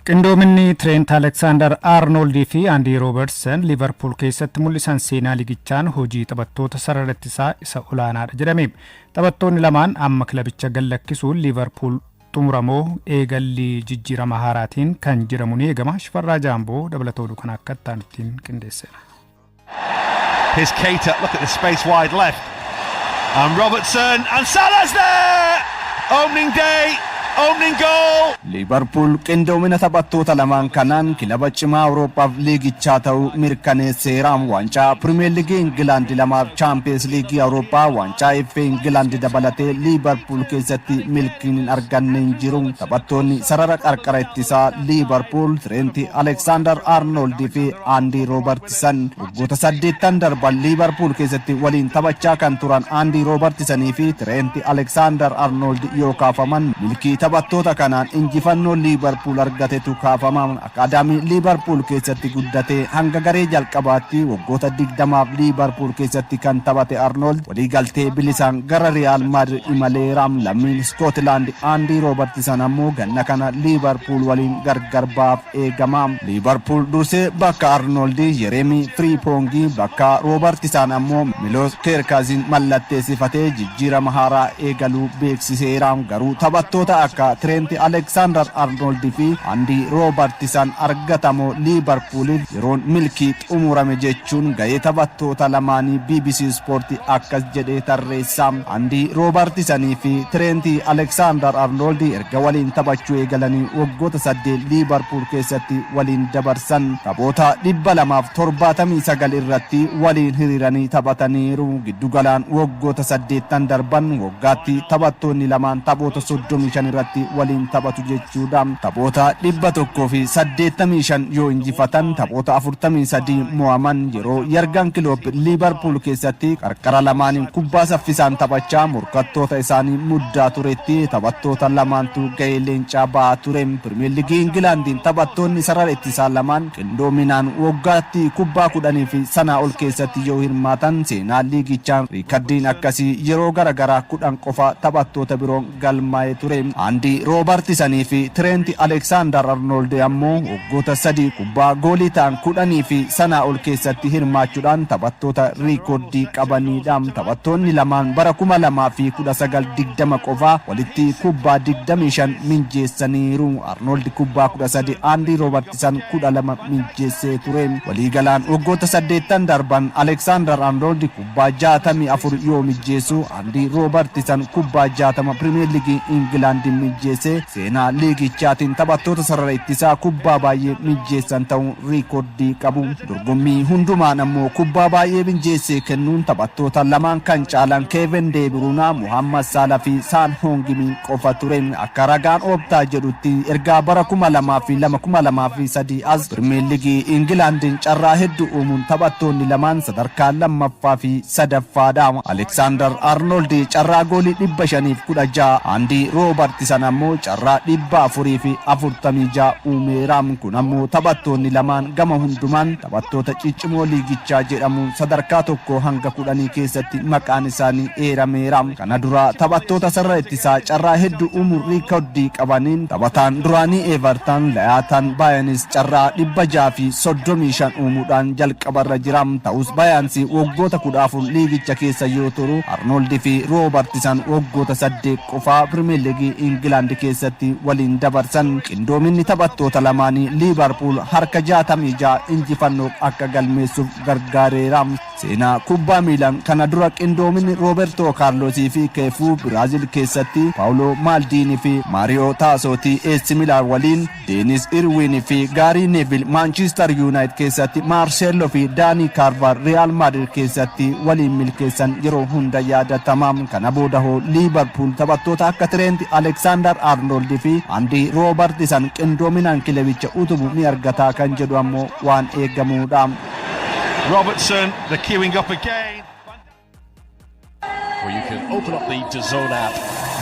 Qindoominni Trent Alexander-Arnold fi Andy Robertson Liverpool keessatti mul'isan seenaa ligichaan hojii taphattoota sarara ittisaa isa olaanaadha jedhame. Taphattoonni lamaan amma kilabicha gallakkisuun Liverpool xumuramoo eegalli jijjiirama haaraatiin kan jedhamuun eegama. Shifarraa Jaamboo dabalatoo kan akka ta'aniin qindeesseera. Here's Keita, look at the space wide left. And Robertson and Salah's there! Opening day! Opening goal! Liverpool qindoomina taphattoota lamaan kanaan kilaba cimaa Awuroopaaf liigichaa ta'uu mirkaneesseera. Waancaa Premier League England lamaaf Champions League Awurooppaa waancaa FA England dabalatee Liverpool keessatti milkiin hin arganne hin jiru. Taphattoonni sarara qarqara ittisaa Liverpool Trent Alexander-Arnold fi Andy Robertson waggoota 8 darban Liverpool keessatti waliin taphachaa kan turan Andy Robertson fi Trent Alexander-Arnold yoo kaafaman milkii taphattoota kanaan injifannoo Liverpool argatetu kaafaman. Akaadaamii Liverpool keessatti guddate hanga garee jalqabaatti waggoota 20 Liverpool keessatti kan taphate Arnold waliigaltee bilisaan gara Real Madrid imaleera. Lammiin Scotland Andy Robertson ammoo ganna kana Liverpool waliin gargar baaf eegama. Liverpool dursee bakka Arnold Jeremy Frimpong bakka Robertson ammoo Milos Kerkazin mallatteessifatee jijjiirama haaraa eegaluu beeksiseera. Garuu taphattoota akka Trent Alexander-Arnold fi Andy Robertson argatamoo Liverpool yeroon milkii xumurame jechuun ga'ee taphattoota lamaanii BBC Sport akkas jedhee tarreessa. Andy Robertson fi Trent Alexander-Arnold erga waliin taphachuu eegalanii waggoota 8 Liverpool keessatti waliin dabarsan taphoota 279 irratti waliin hiriiranii taphataniiru. Giddugalaan waggoota 8 darban waggaatti taphattoonni lamaan taphoota 35 irratti waliin taphatu jechuudha. Taphoota 185 yoo injifatan taphoota 43 mo'aman. Yeroo Jurgen Klopp Liverpool keessatti qarqara lamaaniin kubbaa saffisaan taphachaa morkattoota isaanii muddaa turetti taphattoota lamaantu ga'ee leencaa ba'aa ture. Premier League Englandiin taphattoonni sarara ittisaa lamaan qindoominaan waggaatti kubbaa 10 fi sanaa ol keessatti yoo hirmaatan seenaa liigichaan riikardiin akkasii yeroo garagaraa 10 qofa taphattoota biroon galmaa'ee ture. Andy Robertson fi Trent Alexander-Arnold ammoo waggoota 3 kubbaa goolii ta'an 10 fi sanaa ol keessatti hirmaachuudhaan taphattoota riikordii qabanidha. Taphattoonni lamaan bara 2019 qofa walitti kubbaa 25 minjeessaniiru. Arnold kubbaa 13, Andy Robertson 12 minjeessee ture. Waliigalaan waggoota 8 darban Alexander-Arnold kubbaa 64 yoo minjeessu Andy Robertson kubbaa 60 Premier League England minjeesse seenaa liigichaatiin taphattoota sarara ittisaa kubbaa baay'ee minjeessan ta'uu riikordii qabu. Dorgommii hundumaan ammoo kubbaa baay'ee minjeessee kennuun taphattoota lamaan kan caalan Kevin De Bruyne, Mohamed Salah fi Son Heung-min qofa ture. Akka ragaan Optaa jedhutti ergaa bara 2002-2003 as Premier League Englandin carraa hedduu uumuun taphattoonni lamaan sadarkaa lammaffaa fi sadaffaadha. Alexander-Arnold carraa goolii 516, Andy Robertson ammoo carraa 446 uumeera. Kun ammoo taphattoonni lamaan gama hundumaan taphattoota ciccimoo liigichaa jedhamuun sadarkaa tokko hanga 10 keessatti maqaan isaanii eerameera. Kana dura taphattoota sarara ittisaa carraa hedduu uumuun riikordii qabaniin taphataan duraanii Everton Laatan Bayanis carraa 635 uumuudhaan jalqabarra jira. Ta'us Bayans waggoota 14 liigicha keessa yoo turu Arnold fi Robertson waggoota 8 qofa Premier League England keessatti waliin dabarsan. Qindoominni taphattoota lamaanii Liverpool harka 66 injifannoo akka galmeessuuf gargaareera. Seenaa kubbaa miilaan kana dura qindoominni Roberto Carlos fi Keefu Brazil keessatti Paulo Maldini fi Mario Tassotti AC Milan waliin, Dennis Irwin fi Gary Neville Manchester United keessatti, Marcelo fi Dani Carver Real Madrid keessatti waliin milkeessan yeroo hunda yaadatama. Kana booda hoo Liverpool taphattoota akka Trent Alexander-Arnold fi Andy Robertson qindoominaan kilabicha utubu ni argata kan jedhu ammoo waan eegamudha. Robertson, the queuing up again. Or you can open up the DAZN app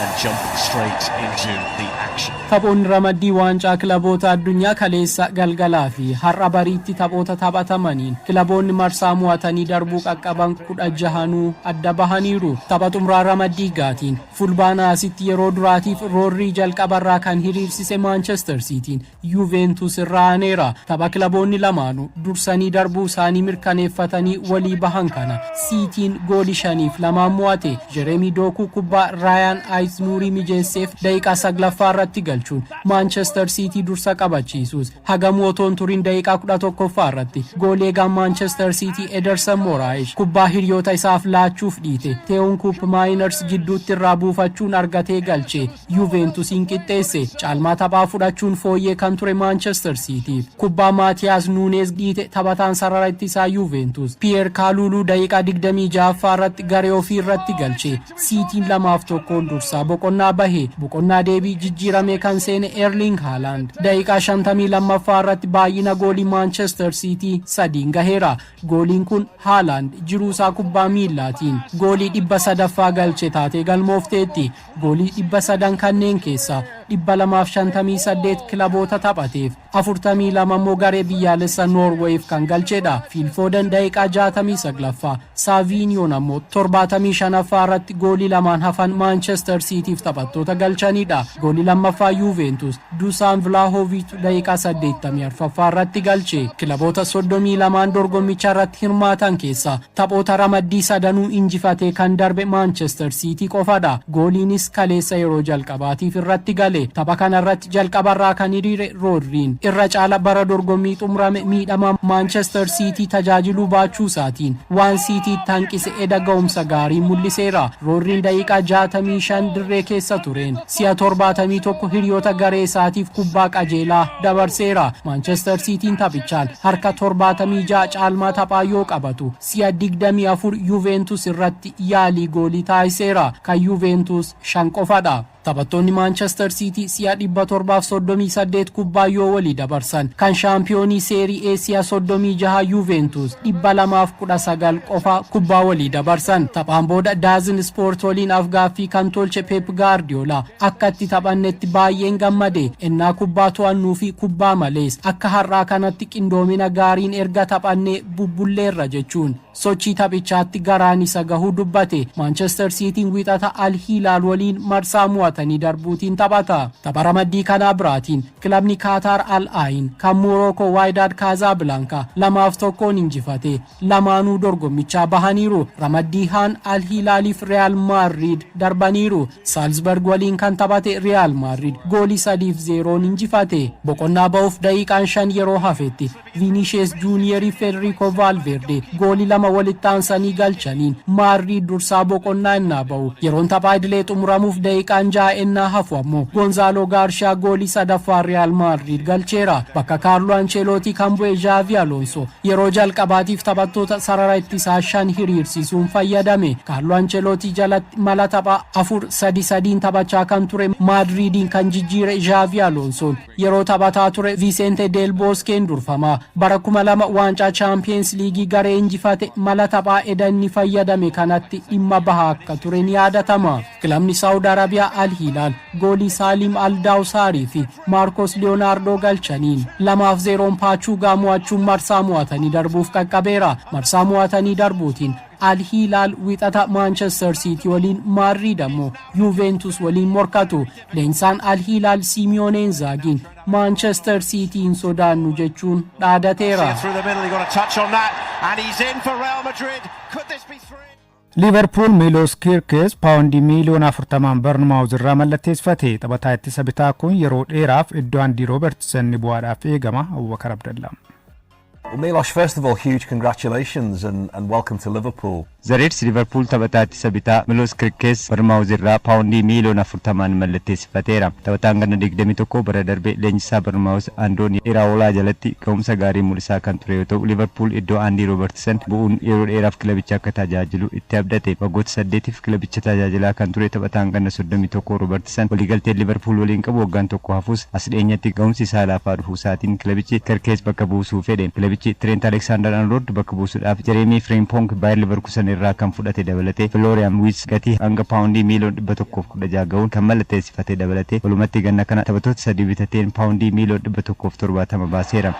and jump straight into the action. action. Taphoon ramaddii waancaa kilaboota addunyaa kaleessa galgalaa fi har'a bariitti taphoota taphatamaniin kilaboonni marsaa mo'atanii darbuu qaqqaban 16 adda bahaniiru. Tapha xumuraa ramaddii gaatiin fulbaana asitti yeroo duraatiif roorrii jalqabarraa kan hiriirsise Manchester Cityin Juventus irraa aaneera. Tapha kilaboonni lamaanuu dursanii darbuu isaanii mirkaneeffatanii walii bahan kana Cityin goolii 5-2 mo'ate. Jeremy Doku kubbaa Ryan Aiznuuri mijeesseef daqiiqaa 9ffaa irratti galchuun Manchester City dursa qabachiisus hagam otoon turin daqiiqaa 11ffaa irratti goolii eegaan Manchester City Ederson Moraes kubbaa hiriyoota isaaf laachuuf dhiite Teon Kupp Miners jidduutti irraa buufachuun argatee galche. Juventusin qixxeesse. Caalmaa taphaa fudhachuun fooyyee kan ture Manchester City kubbaa Maatiyaas Nuunez dhiite taphataan sarara ittisaa Juventus Pierre Kalulu daqiiqaa 26ffaa irratti garee ofii irratti galche. Cityin 2-1 dursaa boqonnaa bahe. Boqonnaa deebii jijjiirame kan seene Erling Haaland daqiiqaa 52ffaa irratti baay'ina goolii Manchester City 3 gaheera. Gooliin kun Haaland jiruu isaa kubbaa miilaatiin goolii 300ffaa galche taatee galmoofteetti. Goolii 300 kanneen keessaa 258 kilaboota taphateef 42 immoo garee biyyaalessa Norweef kan galchedha. Phil Foden daqiiqaa 69ffaa Savinioon ammoo 75ffaa irratti goolii lamaan hafan Manchester Cityf taphattoota galchanidha. Goolii lammaffaa Juventus Dusan Vlahovic daqiiqaa 84ffaa irratti galche. Kilaboota 32 dorgommicha irratti hirmaatan keessaa taphoota ramaddii sadanuu injifatee kan darbe Manchester City qofadha. Gooliinis kaleessa yeroo jalqabaatiif irratti gale. Tapha kanarratti jalqabarraa kan hiriire roorriin irra caala bara dorgommii xumurame miidhama Manchester City tajaajiluu baachuu isaatiin waan City tanqise eda ga'umsa gaarii mul'iseera. Roorriin daqiiqaa 65 dirree keessa tureen si'a 71 hiriyoota garee isaatiif kubbaa qajeelaa dabarseera. Manchester Cityin taphichaan harka 76 caalmaa taphaa yoo qabatu si'a 24 Juventus irratti yaalii goolii taasiseera. Kan Juventus 5 qofadha. Taphattoonni Manchester City si'a 738 kubbaa yoo walii dabarsan kan shaampiyoonii Serie A si'a 36 Juventus 219 qofa kubbaa walii dabarsan. Taphaan booda Dazn Sport waliin afgaaffii kan tolche Pep Guardiola akka itti taphannetti baay'een gammade ennaa kubbaa to'annuu fi kubbaa malees akka har'aa kanatti qindoomina gaariin erga taphannee bubbulleerra jechuun sochii taphichaatti garaan isa gahuu dubbate. Manchester Cityin wiixata Al Hilal waliin marsaa mo'atanii darbuutiin taphata. Tapha ramaddii kanaa biraatiin kilabni Qatar Al Ain kan Morocco Wydad Casablanca 2-1 injifate. Lamaanuu dorgommichaa bahaniiru. Ramaddii haan Al Hilaliif Real Madrid darbaniiru. Salzburg waliin kan taphate Real Madrid goolii 3-0 injifate. Boqonnaa ba'uuf daqiiqaan 5 yeroo hafetti Vinicius Junior Federico Valverde goolii 2 walitti aansanii galchaniin Madrid dursaa boqonnaa innaa ba'u. Yeroon taphaa idilee xumuramuuf daqiiqaan 6 ennaa hafu ammoo Gonzalo Garcia goolii 3ffaa Real Madrid galcheera. Bakka Carlo Ancelotti kan bu'e Xavi Alonso yeroo jalqabaatiif taphattoota sarara ittisaa 5 hiriirsisuun fayyadame. Carlo Ancelotti jalatti mala taphaa 4-3-3 taphachaa kan ture Madridin kan jijjiire Xavi Alonso yeroo taphataa ture Vicente Del Bosqueen durfama. Bara 2000 waancaa Champions League garee injifate mala taphaa edanni fayyadame kanatti dhimma bahaa akka ture ni yaadatama. Kilabni Saudi Arabia Al Hilal goolii Salim Al Dawsari fi Marcos Leonardo galchaniin 2-0 Pachugaa mo'achuun marsaa mo'atanii darbuuf qaqqabeera. Marsaa mo'atanii darbuutiin Al Hilal wiixata Manchester City waliin Madrid ammoo Juventus waliin morkatu. Leensaan Al Hilal Simeone Inzaghiin Manchester City in sodaannu jechuun dhaadateera. Liverpool Milos Kirkes paawundii miliyoona 40 Bournemouth irraa mallatteessifate. Taphataa ittisa bitaa kun yeroo dheeraaf iddoo Andy Robertson bu'aadhaaf eegama. Abubakar Abdallah. Well, Milos, first of all, huge congratulations and welcome to Liverpool. The Reds Liverpool taphataa ittisa bitaa Milos Kirkes Bournemouth irraa paawundii miliyoona 40 mallatteessifateera. Taphataan ganna 21 bara darbe leenjisaa Bournemouth Andoni Iraola jalatti ga'umsa gaarii mul'isaa kan ture yoo ta'u Liverpool iddoo Andy Robertson bu'uun yeroo dheeraaf kilabicha akka tajaajilu itti abdate. Waggoota 8f kilabicha tajaajilaa kan ture taphataan ganna 31 Robertson waliigaltee Liverpool waliin qabu waggaan tokko hafus as dheenyatti ga'umsi isaa laafaa dhufuu isaatiin kilabichi Kirkes bakka buusuu fedhe. kilabichi Trent Alexander-Arnold bakka buusuudhaaf Jeremy Frimpong Bayer Leverkusen irraa kan fudhate dabalatee Florian Wirtz gatii hanga paawundii miiliyoona 116 ga'uun kan mallatteessifate dabalatee walumatti ganna kana taphattoota sadii bitateen paawundii miiliyoona 170 baaseera.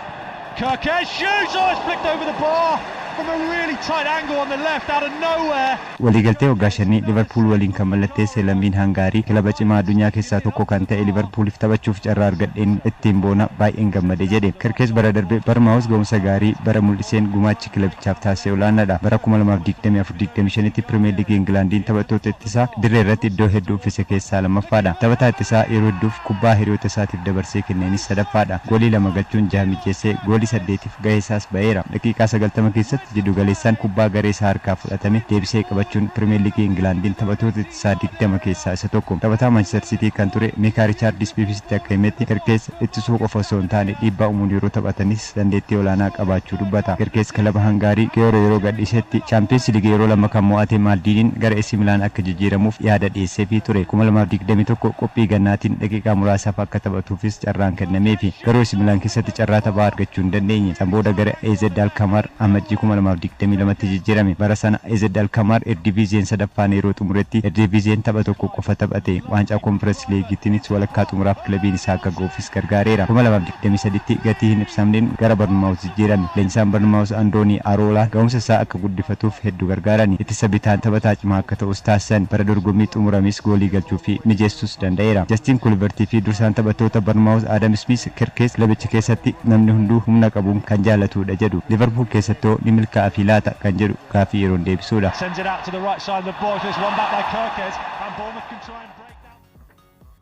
Kirkes shoots, oh, it's flicked over the bar from a really tight angle on the left out of nowhere. waliigaltee waggaa shanii Liverpool waliin kan mallatteesse lammiin Hangaarii kilaba cimaa addunyaa keessaa tokko kan ta'e Liverpooliif taphachuuf carraa argadheen ittiin boona baay'een gammade jedhe. Kirkes bara darbe Barmaawus ga'umsa gaarii bara mul'iseen gumaachi kilabichaaf taasise olaanaadha. Bara 2024-25tti Premier League Englandiin taphattoota ittisaa dirree irratti iddoo hedduu uffise keessaa lammaffaadha. Taphataa ittisaa yeroo hedduuf kubbaa hiriyoota isaatiif dabarsee kenneenis sadaffaadha. Goolii 2 galchuun 6 mijeessee goolii 8tiif gahee isaas ba'eera. Daqiiqaa 90 keessatti jiddu galeessaan kubbaa garee isaa harkaa fudhatame deebisee qabachuun Premier League Englandiin taphattoota ittisaa 20 keessaa isa tokko. Taphataa Manchester City kan ture Mika Richards BBCtti akka himetti Kirkes ittisuu qofa osoo hin taane dhiibbaa uumuun yeroo taphatanis dandeettii olaanaa qabaachuu dubbata. Kirkes kilaba Hangaarii yeroo gadhiisetti Champions League yeroo lama kan mo'ate Maldiniin gara AC Milan akka jijjiiramuuf yaada dhiyeesseefii ture. 2021 qophii gannaatiin daqiiqaa muraasaaf akka taphatuufis carraan kennameefi garuu AC Milan keessatti carraa taphaa argachuu hin dandeenye. Sanbooda gara AZ Alkmaar amajjii 2022tti jijjiirame. Bara sana AZ Alkmaar Eredivisie sadaffaan yeroo xumuretti Eredivisie tapha tokko qofa taphate. Waancaa Conference League'tiinis walakkaa xumuraaf kilabiin isaa akka ga'uufis gargaareera. 2023tti gatii hin ibsamneen gara Bournemouth jijjiirame. Leenjisaan Bournemouth Andooni Aroola ga'umsa isaa akka guddifatuuf hedduu gargaarani. Ittisa bitaan taphataa cimaa akka ta'us taasisan. Bara dorgommii xumuramis goolii galchuu fi mijeessuus danda'eera. Justin Kluivert fi dursaan taphattoota Bournemouth Adam Smith Kirkes kilabicha keessatti namni hunduu humna qabuun kan jaalatudha jedhu. Liverpool keessattuu ni milkaa'aa fi laata kan jedhu gaafii yeroon deebisuudha. Sends it out to the right side of the box. There's one back by Kirkes and Bournemouth can try and break that.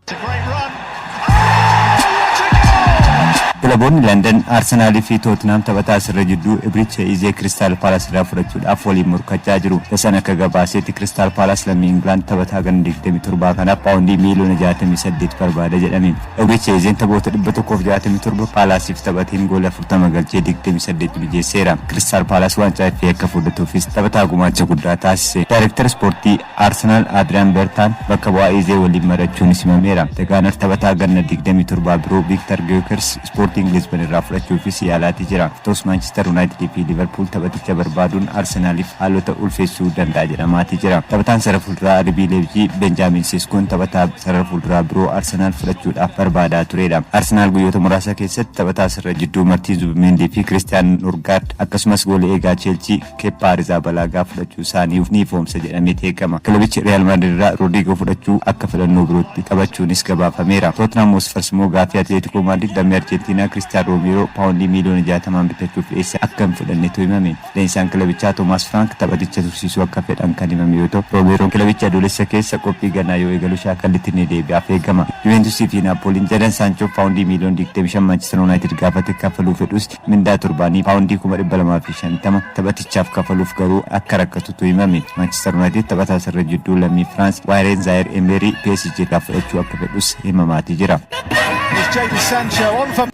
It's a great run. Kilaboonni London, Arsenal fi Tottenham taphataa asirra jidduu Ibricha Izee Crystal Palace irraa fudhachuudhaaf waliin morkachaa jiru. Tasan akka gabaasetti Crystal Palace lammii England taphataa gan 27 kanaaf paawundii miiliyoona 68 barbaada jedhame. Ibricha Izeen taphoota 167 Palaceif taphateen goolii 40 galchee 28 mijeesseera. Crystal Palace waancaa FA akka fudhatuufis taphataa gumaacha guddaa taasise. Daayirektar ispoortii Arsenal Adrian Bertan bakka bu'aa Izee waliin marachuun simameera. Tegaanar taphataa ganna 27 biroo Victor Gyökeres Sporting Lisbon irraa fudhachuufis yaalaati jira. Tos Manchester United fi Liverpool taphaticha barbaaduun Arsenaliif haalota ulfeessuu danda'a jedhamaati jira. Taphataan sarara fuulduraa RB Leipzig Benjamin Seskoon taphataa sarara fuulduraa biroo Arsenal fudhachuudhaaf barbaadaa turedha. Arsenal guyyoota muraasa keessatti taphataa sarara jidduu Martin Zubimendi fi Christian Nurgaard akkasumas goolii eegaa Chelsea Kepa Arrizabalagaa fudhachuu isaaniif ni ifoomsa jedhamee eegama. Kilabichi Real Madrid irraa Rodrigo fudhachuu akka filannoo birootti qabachuunis gabaafameera. Tottenham Hotspurs immoo gaafii Atletico Madrid lammii Argentina Cristiano Romero paawundii miiliyoona 60 bitachuuf dhiyeesse akka hin fudhannetu himame. Leenjisaan kilabichaa Thomas Frank taphaticha tursiisuu akka fedhan kan himame yoo ta'u, Romero kilabicha adoolessa keessa qophii gannaa yoo eegalu shaakallatti ni deebi'aaf eegama. Juventus fi Napoliin Jadon Sancho paawundii miiliyoona 25 Manchester United gaafate kafaluu fedhus mindaa torbaanii paawundii 250 taphatichaaf kafaluuf garuu akka rakkatutu himame. Manchester United taphataa sarara jidduu lammii France Warren Zaire Emery PSG irraa fudhachuu akka fedhus himamaati jira. Jadon Sancho on for